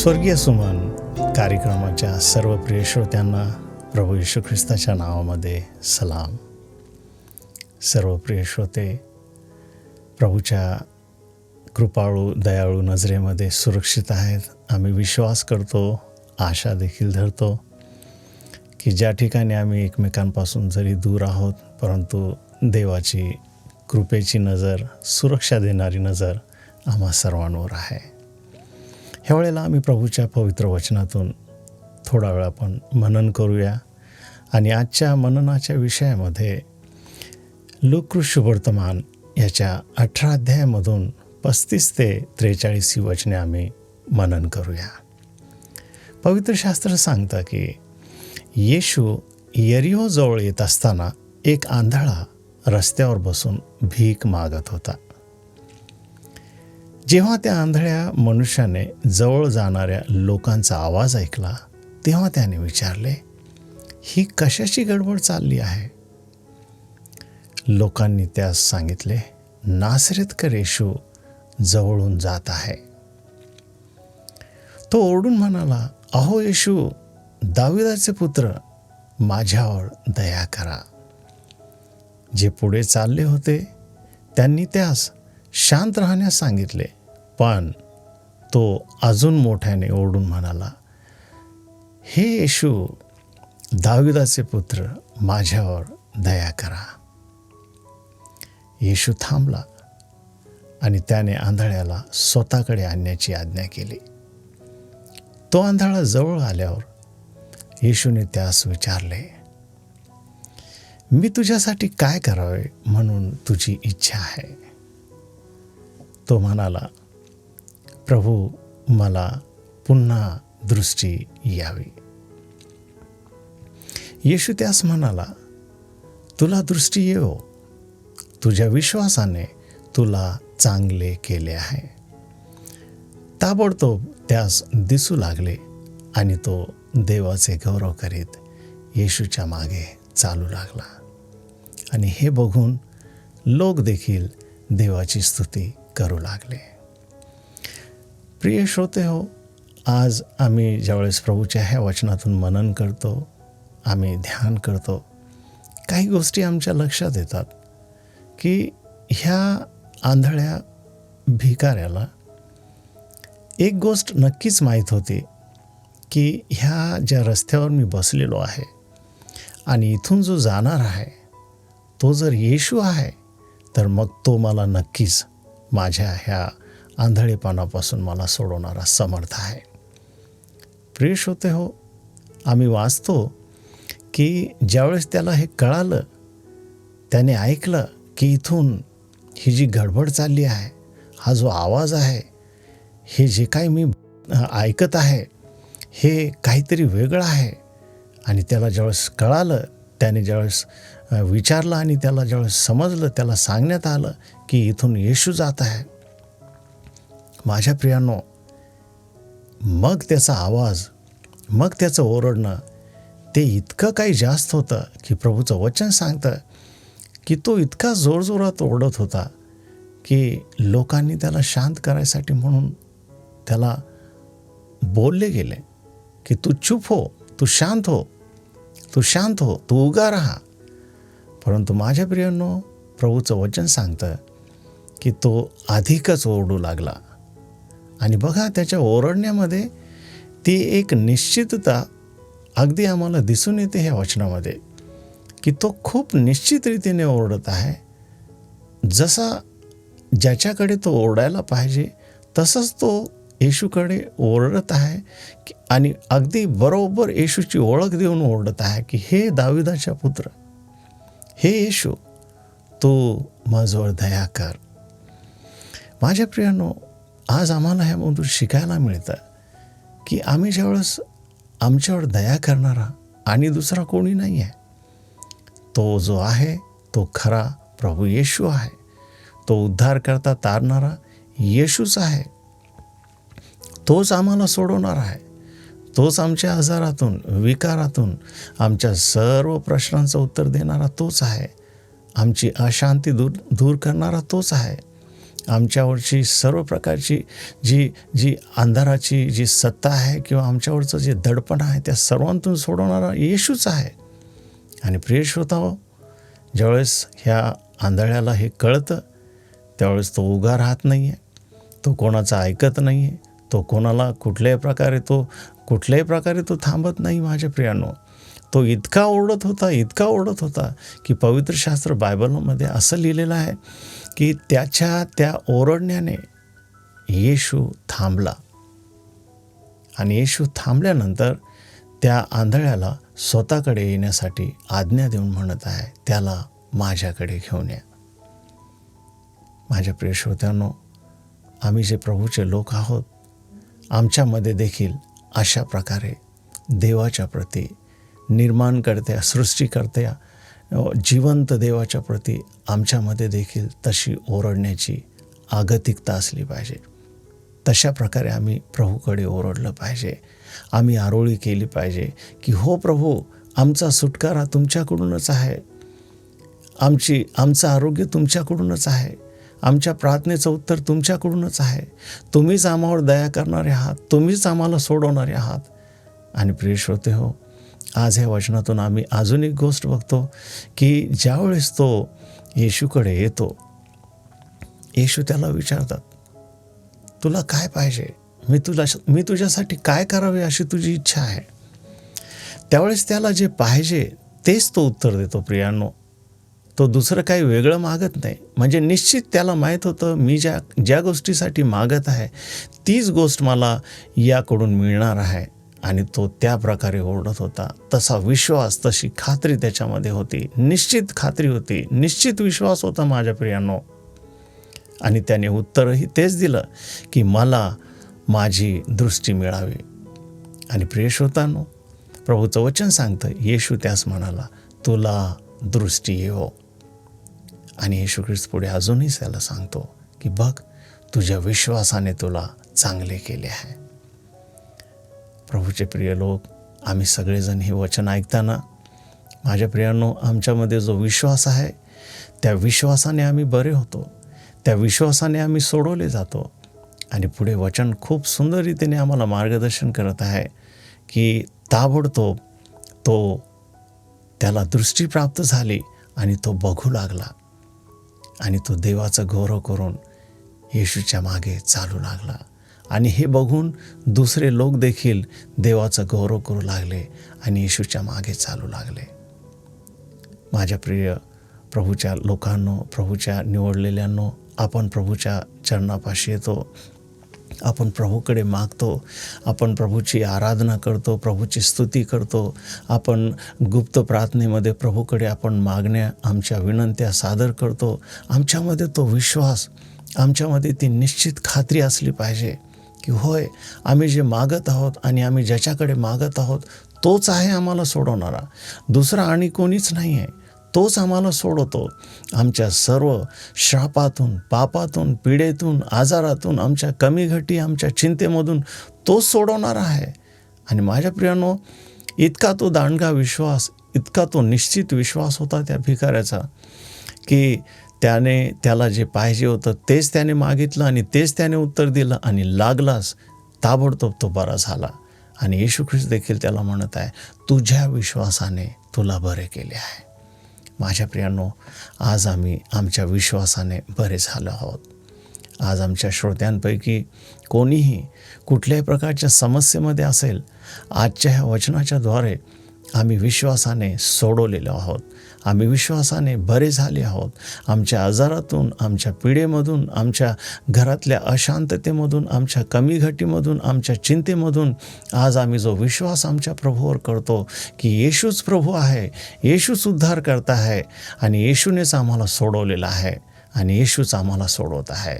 स्वर्गीय सुमन कार्यक्रमाच्या सर्व प्रिय श्रोत्यांना प्रभू येशू ख्रिस्ताच्या नावामध्ये सलाम. सर्व प्रिय श्रोते, प्रभूच्या कृपाळू दयाळू नजरेमध्ये सुरक्षित आहेत. आम्ही विश्वास करतो, आशा देखील धरतो की ज्या ठिकाणी आम्ही एकमेकांपासून जरी दूर आहोत, परंतु देवाची कृपेची नजर, सुरक्षा देणारी नजर आम्हा सर्वांवर आहे. ह्या वेळेला आम्ही प्रभूच्या पवित्र वचनातून थोडा वेळ आपण मनन करूया. आणि आजच्या मननाच्या विषयामध्ये लूका शुभवर्तमान याच्या 18 अध्यायामधून 35 ते 43 ही वचने आम्ही मनन करूया. पवित्र शास्त्र सांगतं की येशू यरिहो जवळ येत असताना एक आंधळा रस्त्यावर बसून भीक मागत होता. जेव्हा त्या आंधळ्या मनुष्याने जवळ जाणाऱ्या लोकांचा आवाज ऐकला, तेव्हा त्याने विचारले, ही कशाची गडबड चालली आहे? लोकांनी त्यास सांगितले, नासरेतकर येशू जवळून जात आहे. तो ओरडून म्हणाला, अहो येशू, दाविदाचे पुत्र, माझ्यावर दया करा. जे पुढे चालले होते त्यांनी त्यास शांत राहण्यास सांगितले, पण तो अजून मोठ्याने ओरडून म्हणाला, हे येशू, दाविदाचे पुत्र, माझ्यावर दया करा. येशू थांबला आणि त्याने आंधळ्याला स्वतःकडे आणण्याची आज्ञा केली. तो आंधळा जवळ आल्यावर येशूने त्यास विचारले, मी तुझ्यासाठी काय करावे म्हणून तुझी इच्छा आहे? तो म्हणाला, प्रभू, मला पुन्हा दृष्टी यावी. येशू त्यास म्हणाला, तुला दृष्टी येवो, तुझ्या विश्वासाने तुला चांगले केले आहे. ताबडतोब त्यास दिसू लागले आणि तो देवाचे गौरव करीत येशूच्या मागे चालू लागला. आणि हे बघून लोक देखील देवाची स्तुती करू लागले. प्रिय श्रोते हो, आज आम्ही ज्यावेळेस प्रभूच्या ह्या वचनातून मनन करतो, आम्ही ध्यान करतो, काही गोष्टी आमच्या लक्षात येतात की ह्या आंधळ्या भिकाऱ्याला एक गोष्ट नक्कीच माहीत होती की ह्या ज्या रस्त्यावर मी बसलेलो आहे आणि इथून जो जाणार आहे तो जर येशू आहे, तर मग तो मला नक्कीच माझ्या ह्या आंधळेपणापासून मला सोडवणारा समर्थ आहे. प्रिय श्रोते हो, आम्ही वाचतो की ज्यावेळेस त्याला हे कळालं, त्याने ऐकलं की इथून ही जी गडबड चालली आहे, हा जो आवाज आहे, हे जे काही मी ऐकत आहे, हे काहीतरी वेगळं आहे. आणि त्याला ज्यावेळेस कळालं, त्याने ज्यावेळेस विचारलं आणि त्याला ज्यावेळेस समजलं, त्याला सांगण्यात आलं की इथून येशू जात आहे, माझ्या प्रियांनो, मग त्याचा आवाज, मग त्याचं ओरडणं, ते इतकं काही जास्त होतं की प्रभूचं वचन सांगतं की तो इतका जोरजोरात ओरडत होता की लोकांनी त्याला शांत करायसाठी म्हणून त्याला बोलले गेले की तू चुप हो, तू शांत हो, तू शांत हो, तू उगा राहा. परंतु माझ्या प्रियांनो, प्रभूचं वचन सांगतं की तो अधिकच ओरडू लागला. आणि बघा, त्याच्या ओरडण्यामध्ये ती एक निश्चितता अगदी आम्हाला दिसून येते ह्या वचनामध्ये की तो खूप निश्चित रीतीने ओरडत आहे. जसा ज्याच्याकडे तो ओरडायला पाहिजे तसंच तो येशूकडे ओरडत आहे आणि अगदी बरोबर येशूची ओळख देऊन ओरडत आहे की हे दाविदाच्या पुत्र, हे येशू, तू माझ्यावर दया कर. माझ्या प्रियांनो, आज आम्हाला ह्यामधून शिकायला मिळतं की आम्ही ज्यावेळेस आमच्यावर दया करणारा आणि दुसरा कोणी नाही आहे, तो जो आहे तो खरा प्रभू येशू आहे. तो उद्धार करता तारणारा येशूच आहे. तोच आम्हाला सोडवणार आहे. तोच आमच्या आजारातून, विकारातून, आमच्या सर्व प्रश्नांचं उत्तर देणारा तोच आहे. आमची अशांती दूर करणारा तोच आहे. आमच्यावरची सर्व प्रकारची जी जी अंधाराची जी सत्ता आहे किंवा आमच्यावरचं जे दडपण आहे त्या सर्वांतून सोडवणारा येशूच आहे. आणि प्रिय श्रोताहो, ज्यावेळेस ह्या आंधळ्याला हे कळतं त्यावेळेस तो उगा राहत नाही आहे, तो कोणाचं ऐकत नाही आहे, तो कोणाला कुठल्याही प्रकारे तो थांबत नाही. माझ्या प्रियांनो, तो इतका ओरडत होता की पवित्र शास्त्र बायबलमध्ये असं लिहिलेलं आहे की त्याच्या त्या ओरडण्याने येशू थांबला. आणि येशू थांबल्यानंतर त्या आंधळ्याला स्वतःकडे येण्यासाठी आज्ञा देऊन म्हणत आहे, त्याला माझ्याकडे घेऊन या. माझ्या प्रिय श्रोत्यांनो, आम्ही जे प्रभूचे लोक आहोत, आमच्यामध्ये देखील अशा प्रकारे देवाच्या प्रती, निर्माणकर्त्या, सृष्टीकर्त्या, जिवंत देवाच्या प्रती आमच्यामध्ये देखील तशी ओरडण्याची आगतिकता असली पाहिजे. तशा प्रकारे आम्ही प्रभूकडे ओरडलं पाहिजे. आम्ही आरोळी केली पाहिजे की हो प्रभू, आमचा सुटकारा तुमच्याकडूनच आहे, आमचं आरोग्य तुमच्याकडूनच आहे, आमच्या प्रार्थनेचं उत्तर तुमच्याकडूनच आहे, तुम्हीच आम्हावर दया करणारे आहात, तुम्हीच आम्हाला सोडवणारे आहात. आणि प्रिय श्रोते हो, आज ह्या वचनातून आम्ही अजून एक गोष्ट बघतो की ज्यावेळेस तो येशूकडे येतो, येशू त्याला विचारतात, तुला काय पाहिजे, मी तुझ्यासाठी काय करावे अशी तुझी इच्छा आहे. त्यावेळेस त्याला जे पाहिजे तेच तो उत्तर देतो. प्रियांनो, तो दुसरं काही वेगळं मागत नाही. म्हणजे निश्चित त्याला माहीत होतं, मी ज्या गोष्टीसाठी मागत आहे तीच गोष्ट मला याकडून मिळणार आहे. आणि तो त्या प्रकारे ओरडत होता. तसा विश्वास, तशी खात्री त्याच्यामध्ये होती, निश्चित खात्री होती, निश्चित विश्वास होता माझ्या प्रियांनो. आणि त्याने उत्तरही तेच दिलं की मला माझी दृष्टी मिळावी. आणि प्रिय श्रोतांनो, प्रभूचं वचन सांगतं, येशू त्यास म्हणाला, तुला दृष्टी येवो. आणि येशू ख्रिस्त पुढे अजूनही त्याला सांगतो की बघ, तुझ्या विश्वासाने तुला चांगले केले आहे. प्रभूचे प्रिय लोक, आम्ही सगळेजण हे वचन ऐकताना माझ्या प्रियांनो, आमच्यामध्ये जो विश्वास आहे त्या विश्वासाने आम्ही बरे होतो, त्या विश्वासाने आम्ही सोडवले जातो. आणि पुढे वचन खूप सुंदर रीतीने आम्हाला मार्गदर्शन करत आहे की ताबडतोब त्याला दृष्टी प्राप्त झाली आणि तो बघू लागला. आणि तो देवाचा गौरव करून येशूच्या मागे चालू लागला. आणि हे बघून दुसरे लोक देखील देवाचा गौरव करू लागले आणि येशूच्या मागे चालू लागले. माझ्या प्रिय प्रभूच्या लोकांनो, प्रभूच्या निवडलेल्यांनो, आपण प्रभूच्या चरणापाशी येतो, आपण प्रभूकडे मागतो, आपण प्रभूची आराधना करतो, प्रभूची स्तुती करतो, आपण गुप्त प्रार्थनेमध्ये प्रभूकडे आपण मागण्या, आमच्या विनंत्या सादर करतो. आमच्यामध्ये तो विश्वास, आमच्यामध्ये ती निश्चित खात्री असली पाहिजे की होय, आम्ही जे मागत आहोत आणि आम्ही ज्याच्याकडे मागत आहोत तोच आहे आम्हाला सोडवणारा, दुसरा आणि कोणीच नाही आहे. तोच आम्हाला सोडवतो. आमच्या सर्व श्रापातून, पापातून, पीडेतून, आजारातून, आमच्या कमी घटी, आमच्या चिंतेमधून तोच सोडवणारा आहे. आणि माझ्या प्रियांनो, इतका तो दांडगा विश्वास, इतका तो निश्चित विश्वास होता त्या भिकाऱ्याचा की त्याला जे पाहिजे होतं तेच त्याने मागितलं आणि तेच त्याने उत्तर दिलं आणि लागलाच ताबडतोब तो बरा झाला. आणि येशू ख्रिस्त देखील त्याला म्हणत आहे, तुझ्या विश्वासाने तुला बरे केले आहे. माझ्या प्रियांनो, आज आम्ही आमच्या विश्वासाने बरे झालो आहोत. आज आमच्या श्रोत्यांपैकी कोणीही कुठल्याही प्रकारच्या समस्येमध्ये असेल, आजच्या ह्या वचनाच्याद्वारे आम्ही विश्वासाने सोडवलेलो आहोत, आम्ही विश्वासाने बरे झाले आहोत. आमच्या आजारातून, आमच्या पीडेमधून, आमच्या घरातल्या अशांततेमधून, आमच्या कमी घटीमधून, आमच्या चिंतेमधून आज आम्ही जो विश्वास आमच्या प्रभूवर करतो की येशूच प्रभू आहे, येशूच उद्धार करता आहे आणि येशूनेच आम्हाला सोडवलेलं आहे आणि येशूच आम्हाला सोडवत आहे.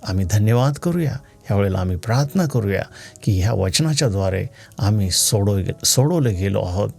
आम्ही धन्यवाद करूया. ह्यावेळेला आम्ही प्रार्थना करूया की ह्या वचनाच्याद्वारे आम्ही सोडवले गेलो आहोत.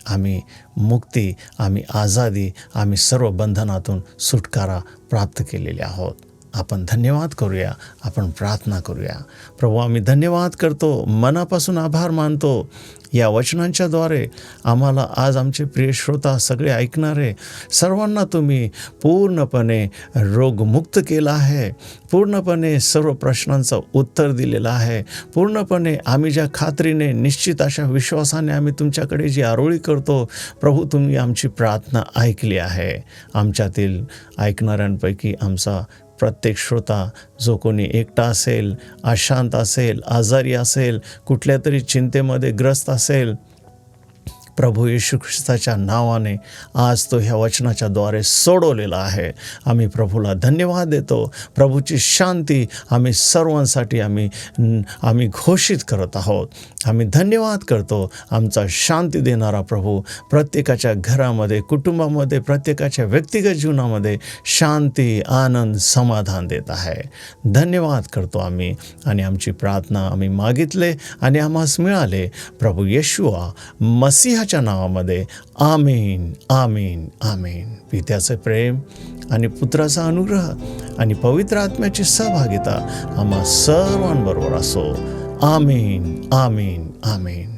आम्ही मुक्ती, आम्ही आझादी, आम्ही सर्व बंधनातून सुटकारा प्राप्त केलेले आहोत. आपण धन्यवाद करूया, आपण प्रार्थना करूया. प्रभू, आम्ही धन्यवाद करतो, मनापासून आभार मानतो. या वचनांच्याद्वारे आम्हाला आज आमचे प्रिय श्रोता, सगळे ऐकणारे सर्वांना तुम्ही पूर्णपणे रोगमुक्त केला आहे, पूर्णपणे सर्व प्रश्नांचं उत्तर दिलेलं आहे. पूर्णपणे आम्ही ज्या खात्रीने, निश्चित अशा विश्वासाने आम्ही तुमच्याकडे जी आरोळी करतो, प्रभू तुम्ही आमची प्रार्थना ऐकली आहे. आमच्यातील ऐकणाऱ्यांपैकी आमचा प्रत्येक श्रोता जो कोणी एकटा असेल, अशांत असेल, आजारी असेल, कुठल्या तरी चिंतेमध्ये ग्रस्त असेल, प्रभू येशू ख्रिस्ताच्या नावाने आज तो ह्या वचनाच्या द्वारे सोडवलेला आहे. आम्ही प्रभूला धन्यवाद देतो. प्रभूची शांती आम्ही सर्वांसाठी आम्ही घोषित करत आहोत. आम्ही धन्यवाद करतो. आमचा शांती देणारा प्रभू प्रत्येकाच्या घरामध्ये, कुटुंबामध्ये, प्रत्येकाच्या व्यक्तिगत जीवनामध्ये शांती, आनंद, समाधान देत आहे. धन्यवाद करतो आम्ही आणि आमची प्रार्थना आम्ही मागितले आणि आम्हास मिळाले. प्रभू येशूआ मसीहाच्या नावामध्ये आमीन, आमीन, आमीन. पित्याचे प्रेम आणि पुत्राचा अनुग्रह आणि पवित्र आत्म्याची सहभागिता आम्हा सर्वांबरोबर असो. आमीन, आमीन, आमीन.